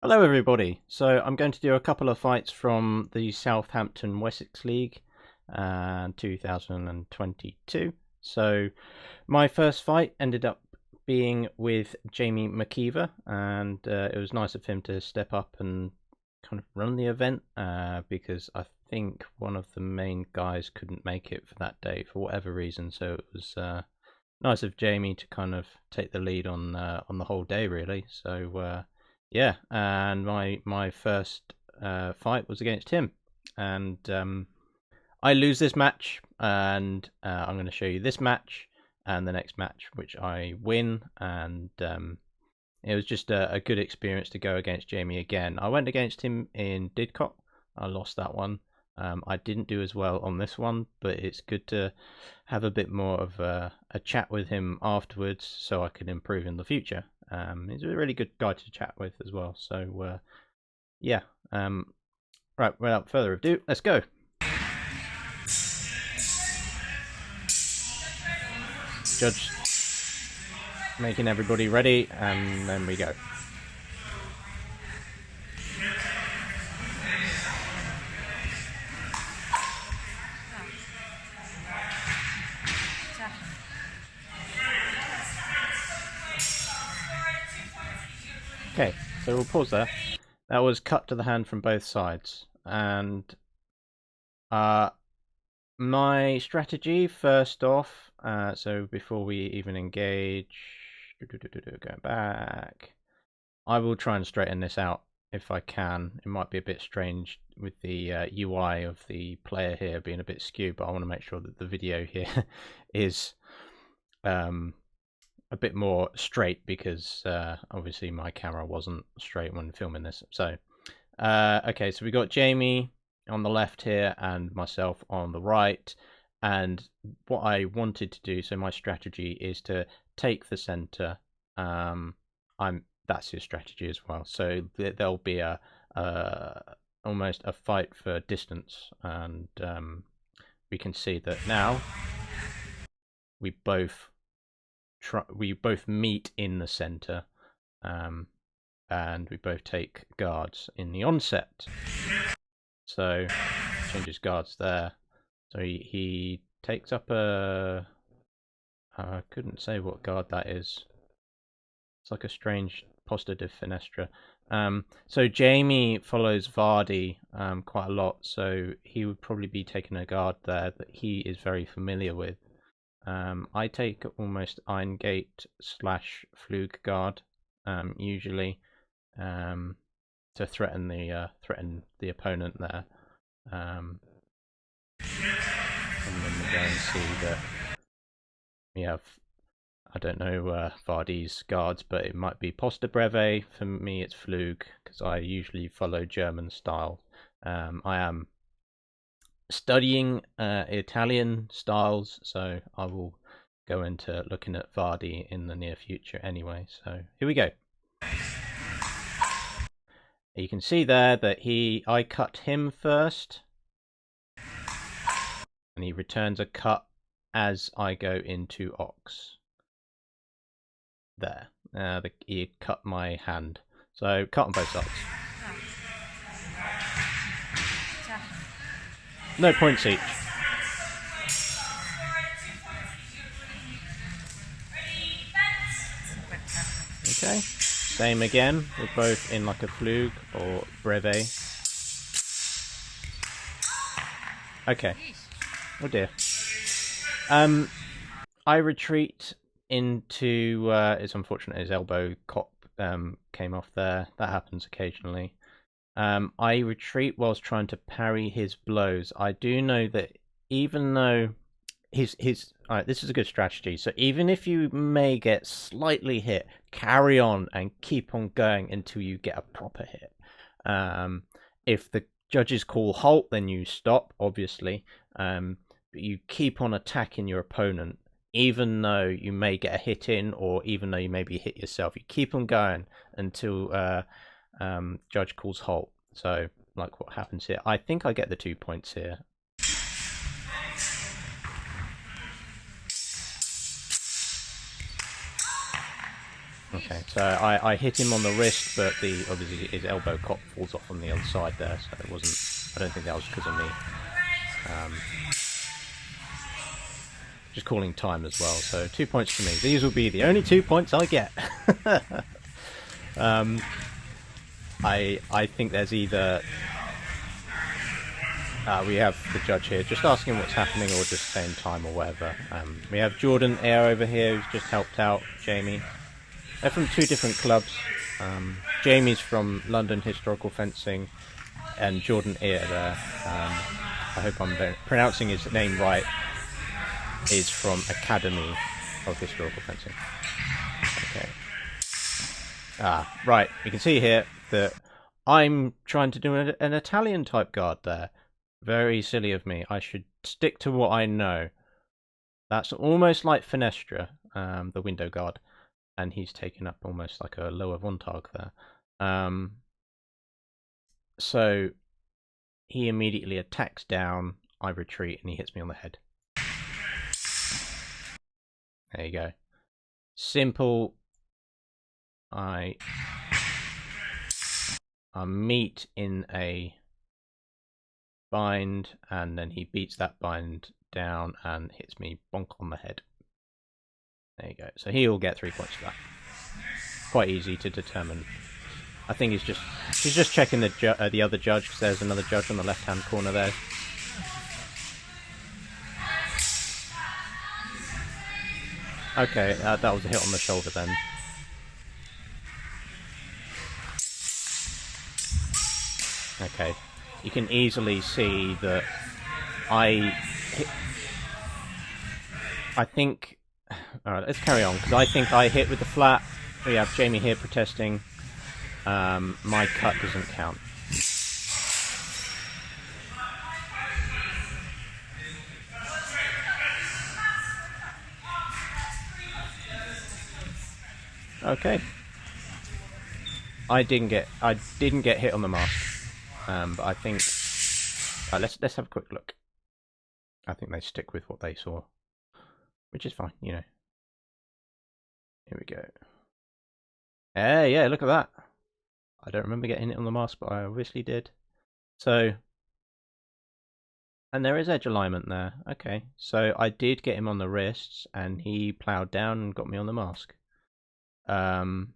Hello everybody, so I'm going to do a couple of fights from the Southampton Wessex League 2022. So my first fight ended up being with Jamie McKeever, and it was nice of him to step up and kind of run the event because I think one of the main guys couldn't make it for that day for whatever reason, so it was nice of Jamie to kind of take the lead on the whole day really. So yeah, and my first fight was against him, and I lose this match, and I'm going to show you this match and the next match, which I win, and it was just a good experience to go against Jamie again. I went against him in Didcot. I lost that one. I didn't do as well on this one, but it's good to have a bit more of a chat with him afterwards so I can improve in the future. He's a really good guy to chat with as well. So, yeah. Right, without further ado, let's go. Judge making everybody ready, and then we go. Okay, so we'll pause there. That was cut to the hand from both sides, and my strategy first off, so before we even engage, going back, I will try and straighten this out if I can. It might be a bit strange with the UI of the player here being a bit skewed, but I want to make sure that the video here is a bit more straight because obviously my camera wasn't straight when filming this. So, okay, so we got Jamie on the left here and myself on the right, and what I wanted to do, so my strategy is to take the center. That's his strategy as well, so there'll be a almost a fight for distance, and we can see that now we both meet in the center, and we both take guards in the onset. So changes guards there. So he takes up a I couldn't say what guard that is. It's like a strange Posta de Finestra. So Jamie follows Vardy quite a lot, so he would probably be taking a guard there that he is very familiar with. I take almost Iron Gate / Flug guard usually to threaten the opponent there. And then we go and see that we have, I don't know Vardy's guards, but it might be Posta Breve. For me, it's Flug because I usually follow German style. I am studying Italian styles, so I will go into looking at Vardy in the near future anyway. So here we go. You can see there that I cut him first, and he returns a cut as I go into Ox. There, he cut my hand, so cut on both sides. No points each. Okay, same again. We're both in like a Flug or Breve. Okay. Oh dear. I retreat into. It's unfortunate his elbow cop came off there. That happens occasionally. I retreat whilst trying to parry his blows. I do know that even though his alright, this is a good strategy. So even if you may get slightly hit, carry on and keep on going until you get a proper hit. If the judges call halt, then you stop, obviously. But you keep on attacking your opponent, even though you may get a hit in, or even though you maybe hit yourself. You keep on going until judge calls halt. So like what happens here. I think I get the 2 points here. Okay, so I hit him on the wrist, but obviously his elbow falls off on the other side there, so it wasn't. I don't think that was because of me. Just calling time as well, so 2 points to me. These will be the only 2 points I get. I think there's either we have the judge here just asking what's happening or just saying time or whatever. We have Jordan Eyre over here who's just helped out Jamie. They're from 2 different clubs. Jamie's from London Historical Fencing, and Jordan Eyre there, I hope I'm pronouncing his name right, is from Academy of Historical Fencing. Okay. Right, you can see here that I'm trying to do an Italian type guard there. Very silly of me. I should stick to what I know. That's almost like Fenestra, the window guard. And he's taken up almost like a lower Vontag there. So he immediately attacks down, I retreat, and he hits me on the head. There you go. Simple. I meet in a bind, and then he beats that bind down and hits me bonk on the head. There you go. So he'll get 3 points for that. Quite easy to determine. I think she's just checking the other judge, because there's another judge on the left-hand corner there. Okay, that was a hit on the shoulder then. Okay, you can easily see that I think. Alright, let's carry on, because I think I hit with the flat. We have Jamie here protesting. My cut doesn't count. Okay. I didn't get hit on the mask. But I think let's have a quick look. I think they stick with what they saw, which is fine, you know. Here we go. Yeah, look at that. I don't remember getting it on the mask, but I obviously did. So, and there is edge alignment there. Okay, so I did get him on the wrists, and he ploughed down and got me on the mask. So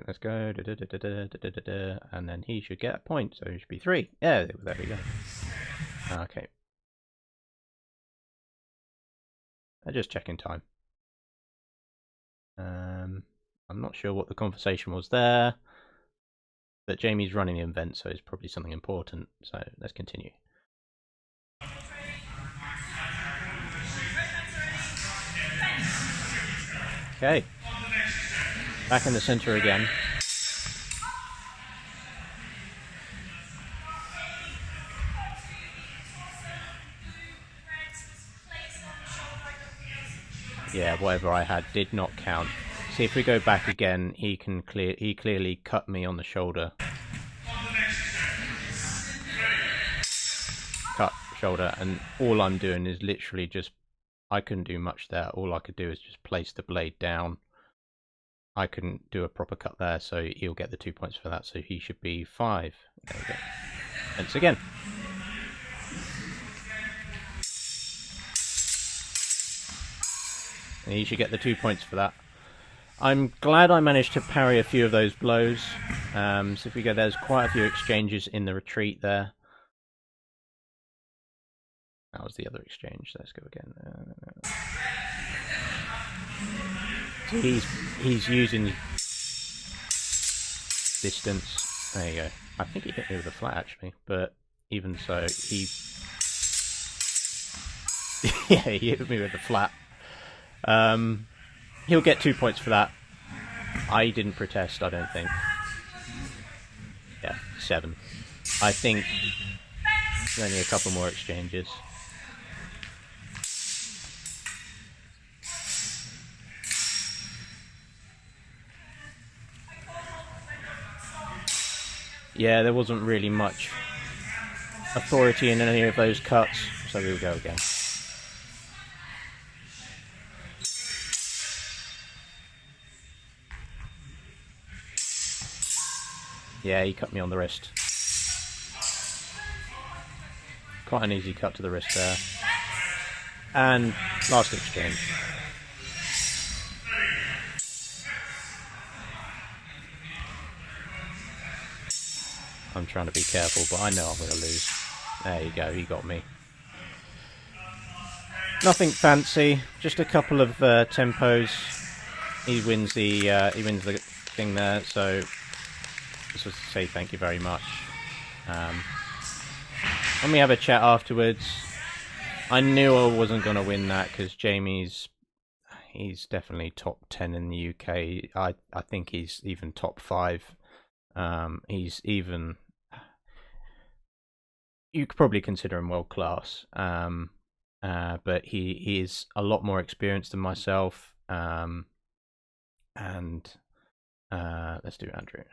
let's go, and then he should get a point, so it should be 3. Yeah, there we go. Okay. I'm just checking time. I'm not sure what the conversation was there, but Jamie's running the event, so it's probably something important, so let's continue. Okay. Back in the center again. Yeah, whatever I had did not count. See, if we go back again, he clearly cut me on the shoulder. Cut shoulder, and all I'm doing is literally just, I couldn't do much there. All I could do is just place the blade down. I couldn't do a proper cut there, so he'll get the 2 points for that, so he should be 5. There we go. Once again. And he should get the 2 points for that. I'm glad I managed to parry a few of those blows. So if we go, there's quite a few exchanges in the retreat there. That was the other exchange. Let's go again. So he's using distance. There you go. I think he hit me with a flat actually, but even so, yeah, he hit me with a flat. He'll get 2 points for that. I didn't protest, I don't think. Yeah, 7. I think there's only a couple more exchanges. Yeah, there wasn't really much authority in any of those cuts, so we'll go again. Yeah, he cut me on the wrist. Quite an easy cut to the wrist there. And last exchange. I'm trying to be careful, but I know I'm going to lose. There you go, he got me. Nothing fancy, just a couple of tempos. He wins the thing there, so just to say thank you very much. When we have a chat afterwards, I knew I wasn't going to win that because he's definitely top 10 in the UK. I think he's even top 5. He's even, you could probably consider him world class. But he is a lot more experienced than myself. And let's do Andrew.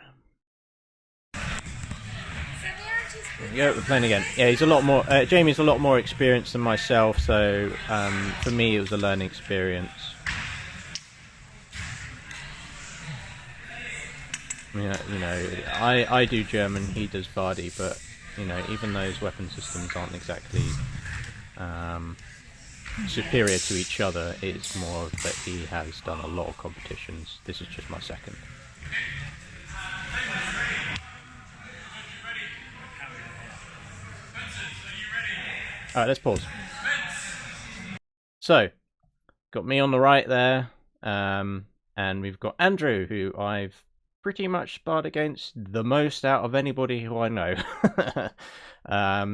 Yeah, we're playing again. Yeah, he's a lot more. Jamie's a lot more experienced than myself, so for me it was a learning experience. I do German, he does Vardy, but even those weapon systems aren't exactly superior to each other. It's more that he has done a lot of competitions. This is just my second. Alright, let's pause. So, got me on the right there, and we've got Andrew, who I've pretty much sparred against the most out of anybody who I know. I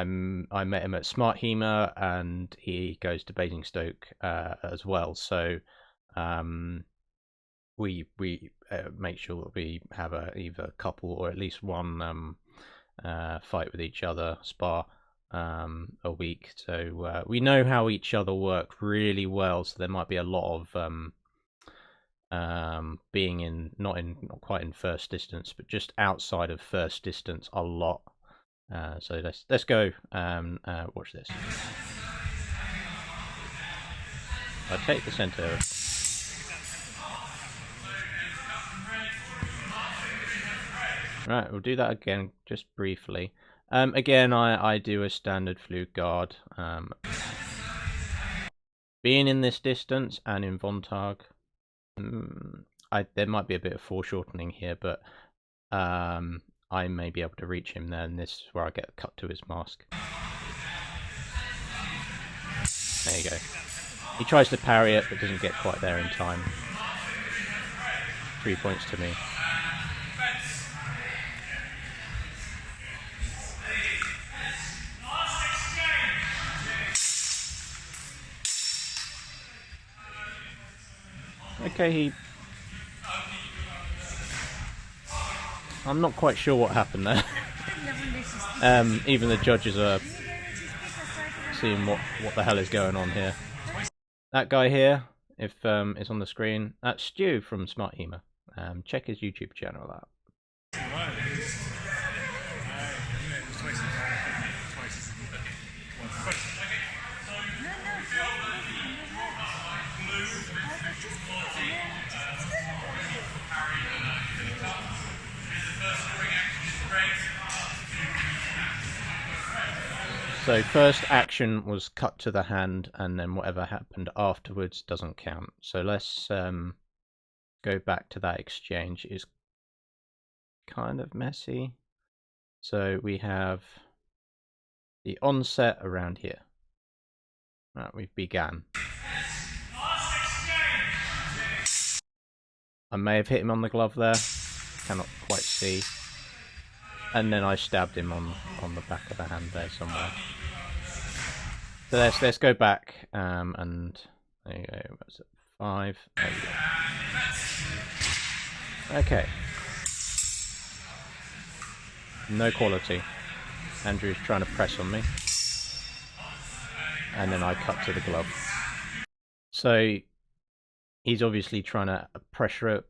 met him at Smart Hema, and he goes to Basingstoke as well. So we make sure that we have either a couple or at least one fight with each other, spar a week. So we know how each other work really well. So there might be a lot of being in not quite in first distance, but just outside of first distance a lot. So let's go watch this. I'll take the center. Right, we'll do that again just briefly. Again, I do a standard flute guard. Being in this distance and in Vontag, there might be a bit of foreshortening here, but I may be able to reach him there, and this is where I get cut to his mask. There you go. He tries to parry it, but doesn't get quite there in time. 3 points to me. Okay, I'm not quite sure what happened there. Even the judges are seeing what the hell is going on here. That guy here, if it's on the screen, that's Stu from Smart Hema. Check his YouTube channel out. So first action was cut to the hand, and then whatever happened afterwards doesn't count. So let's go back to that exchange. It's kind of messy. So we have the onset around here. Right, we began. I may have hit him on the glove there. Cannot quite see. And then I stabbed him on the back of the hand there somewhere. So let's go back and there you go. What's it? 5. There you go. Okay. No quality. Andrew's trying to press on me, and then I cut to the glove. So he's obviously trying to pressure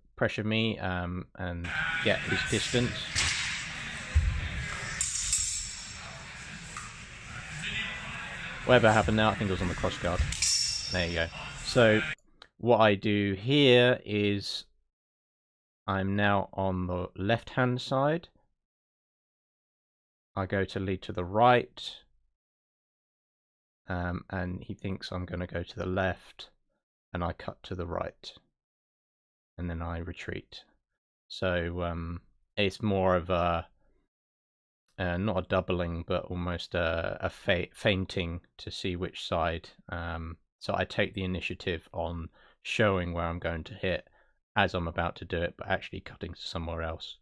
me and get his distance. Whatever happened now, I think it was on the cross guard. There you go. So what I do here is I'm now on the left-hand side. I go to lead to the right, and he thinks I'm going to go to the left, and I cut to the right, and then I retreat. So it's more of a not a doubling, but almost a feinting to see which side. So I take the initiative on showing where I'm going to hit as I'm about to do it, but actually cutting to somewhere else.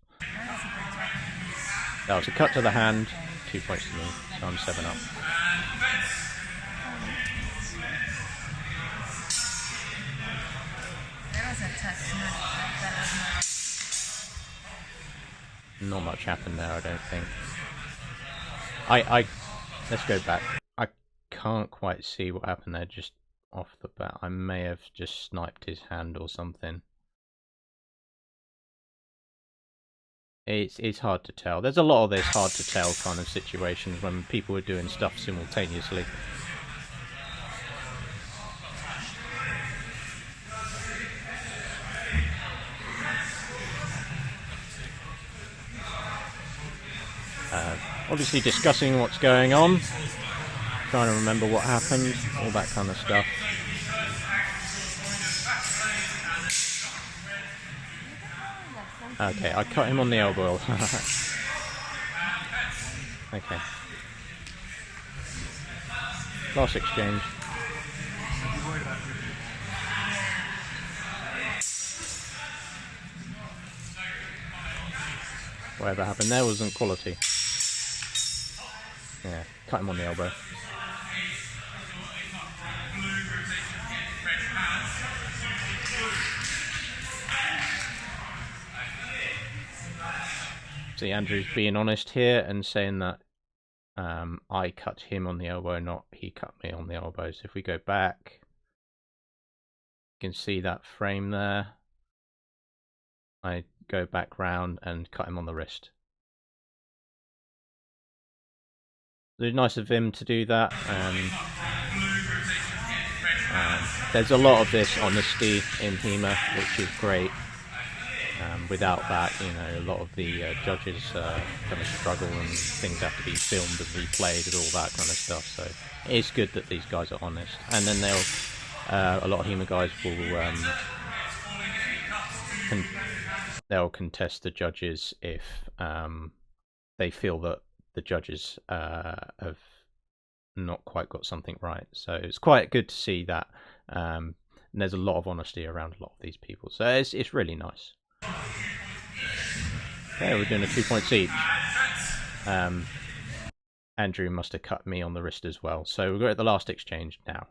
That was a cut to the hand, 2 points to me, so I'm 7 up. Not much happened there, I don't think. Let's go back. I can't quite see what happened there just off the bat. I may have just sniped his hand or something. It's hard to tell. There's a lot of this hard to tell kind of situations when people are doing stuff simultaneously. Obviously discussing what's going on, trying to remember what happened, all that kind of stuff. Okay, I cut him on the elbow. Okay. Last exchange. Whatever happened there wasn't quality. Yeah, cut him on the elbow. See, Andrew's being honest here and saying that I cut him on the elbow, not he cut me on the elbow. So if we go back, you can see that frame there. I go back round and cut him on the wrist. It's nice of him to do that. There's a lot of this honesty in HEMA, which is great. Without that, you know, a lot of the judges kind of struggle and things have to be filmed and replayed and all that kind of stuff. So it's good that these guys are honest. And then a lot of HEMA guys will they'll contest the judges if they feel that the judges have not quite got something right. So it's quite good to see that. And there's a lot of honesty around a lot of these people. So it's really nice. Okay, we're doing a 2 points each. Andrew must have cut me on the wrist as well. So we'll go at the last exchange now.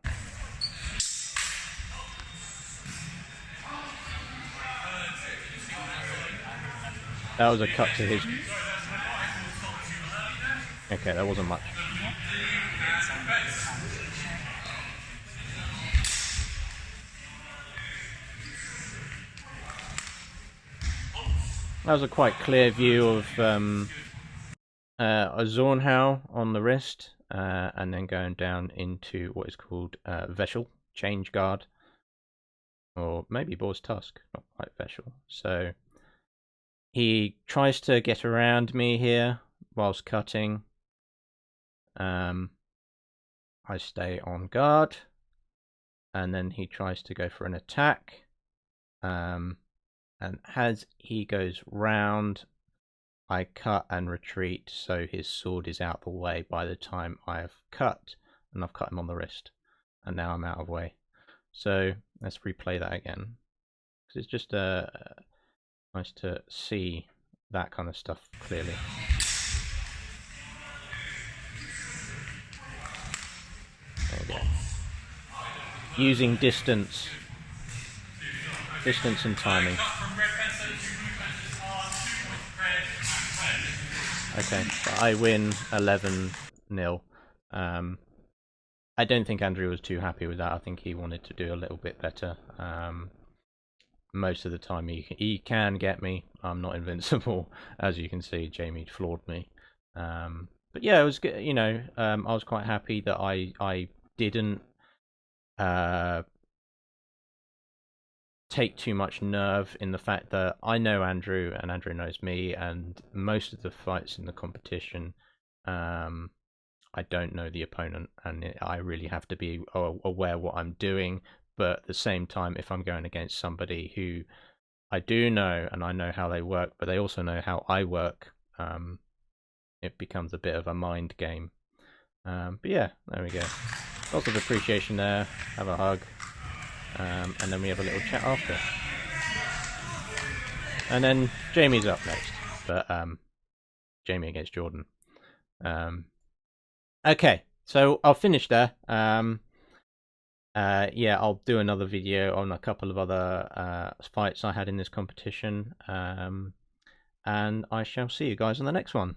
That was a cut to his... Okay, that wasn't much. That was a quite clear view of a Zornhau on the wrist, and then going down into what is called Veshel, change guard, or maybe Boar's Tusk, not quite Veshel. So he tries to get around me here whilst cutting. I stay on guard, and then he tries to go for an attack. And as he goes round, I cut and retreat, so his sword is out the way by the time I have cut, and I've cut him on the wrist, and now I'm out of way. So let's replay that again, because it's just nice to see that kind of stuff clearly. There we go. Using distance and timing. Okay, so I win 11-0. I don't think Andrew was too happy with that. I think he wanted to do a little bit better. Most of the time he can get me. I'm not invincible. As you can see, Jamie floored me. But yeah, it was good. You know, I was quite happy that I didn't take too much nerve in the fact that I know Andrew and Andrew knows me, and most of the fights in the competition, I don't know the opponent, and I really have to be aware what I'm doing. But at the same time, if I'm going against somebody who I do know and I know how they work, but they also know how I work, it becomes a bit of a mind game. But yeah, there we go. Lots of appreciation there. Have a hug. And then we have a little chat after. And then Jamie's up next. But Jamie against Jordan. Okay, so I'll finish there. Yeah, I'll do another video on a couple of other fights I had in this competition. And I shall see you guys in the next one.